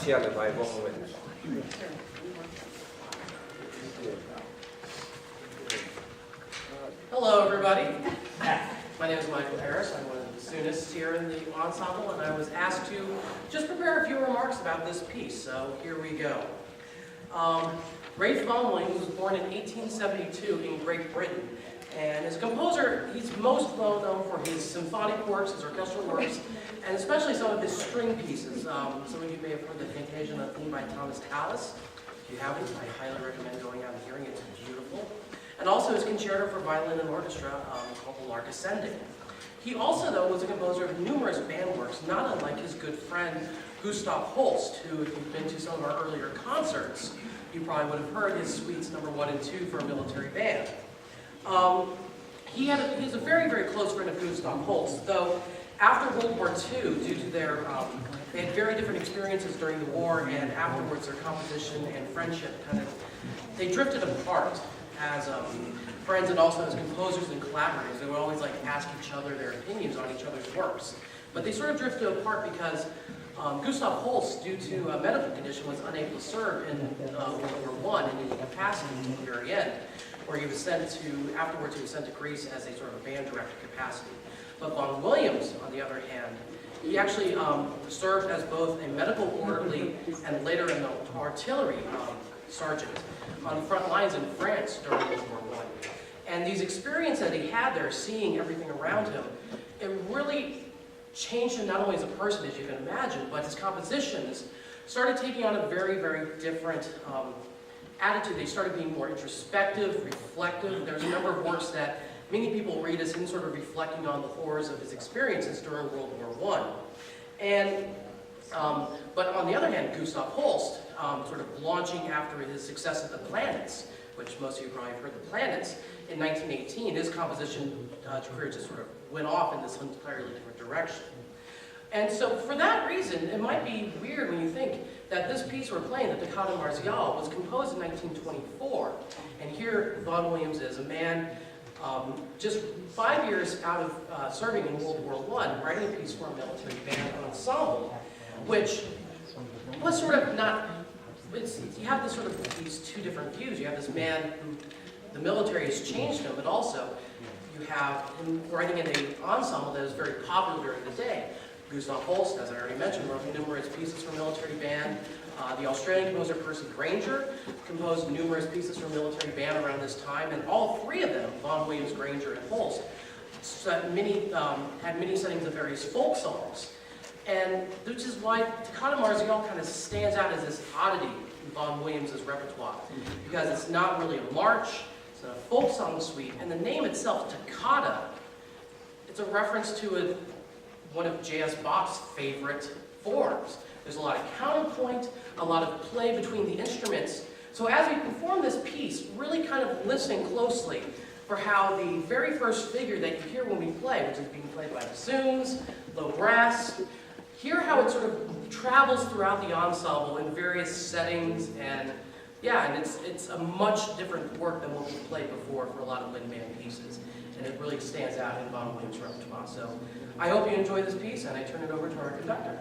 Marzialle by Vaughn. Hello, everybody. My name is Michael Harris. I'm one of the soonists here in the ensemble, and I was asked to just prepare a few remarks about this piece, so here we go. Ralph Vaughn was born in 1872 in Great Britain, and as a composer, he's most well known for his symphonic works, his orchestral works, and especially some of his string pieces. Some of you may have heard the Fantasia on a Theme by Thomas Tallis. If you haven't, I highly recommend going out and hearing it. It's beautiful. And also his concerto for violin and orchestra called The Lark Ascending. He also, though, was a composer of numerous band works, not unlike his good friend Gustav Holst, who, if you've been to some of our earlier concerts, you probably would have heard his suites number 1 and 2 for a military band. He's a very, very close friend of Gustav Holst, though after World War II, due to their, they had very different experiences during the war, and afterwards their composition and friendship they drifted apart as friends and also as composers and collaborators. They would always ask each other their opinions on each other's works. But they sort of drifted apart because Gustav Holst, due to a medical condition, was unable to serve in World War I in any capacity until the very end, where he was sent to, afterwards he was sent to Greece as a sort of band director capacity. But Vaughn Williams, on the other hand, he actually served as both a medical orderly and later an artillery sergeant on the front lines in France during World War I. And these experiences that he had there, seeing everything around him, it really changed him not only as a person, as you can imagine, but his compositions started taking on a very, very different attitude. They started being more introspective, reflective. There's a number of works that many people read as him sort of reflecting on the horrors of his experiences during World War I. And, but on the other hand, Gustav Holst, sort of launching after his success at the Planets, which most of you probably have heard the Planets, in 1918, his composition career just sort of went off in this entirely different direction. And so for that reason, it might be weird when you think that this piece we're playing, the Toccata Marzialle, was composed in 1924. And here Vaughn Williams is, a man just 5 years out of serving in World War I, writing a piece for a military band ensemble, which was sort of not, you have this sort of these two different views. You have this man who the military has changed him, but also you have him writing in an ensemble that is very popular during the day. Gustav Holst, as I already mentioned, wrote numerous pieces for military band. The Australian composer Percy Grainger composed numerous pieces for military band around this time, and all three of them, Vaughn, Williams, Grainger, and Holst, had many settings of various folk songs. And which is why Toccata Marzialle kind of stands out as this oddity in Vaughn Williams' repertoire, because it's not really a march, it's a folk song suite, and the name itself, Toccata, it's a reference to one of J.S. Bach's favorite forms. There's a lot of counterpoint, a lot of play between the instruments. So as we perform this piece, really kind of listening closely for how the very first figure that you hear when we play, which is being played by bassoons, low brass, hear how it sort of travels throughout the ensemble in various settings, and yeah, and it's a much different work than what we've played before for a lot of wind band pieces, and it really stands out in Vaughn Williams' repertoire. So I hope you enjoy this piece, and I turn it over to our conductor.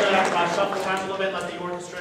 gonna shuffle time a little bit, let the orchestra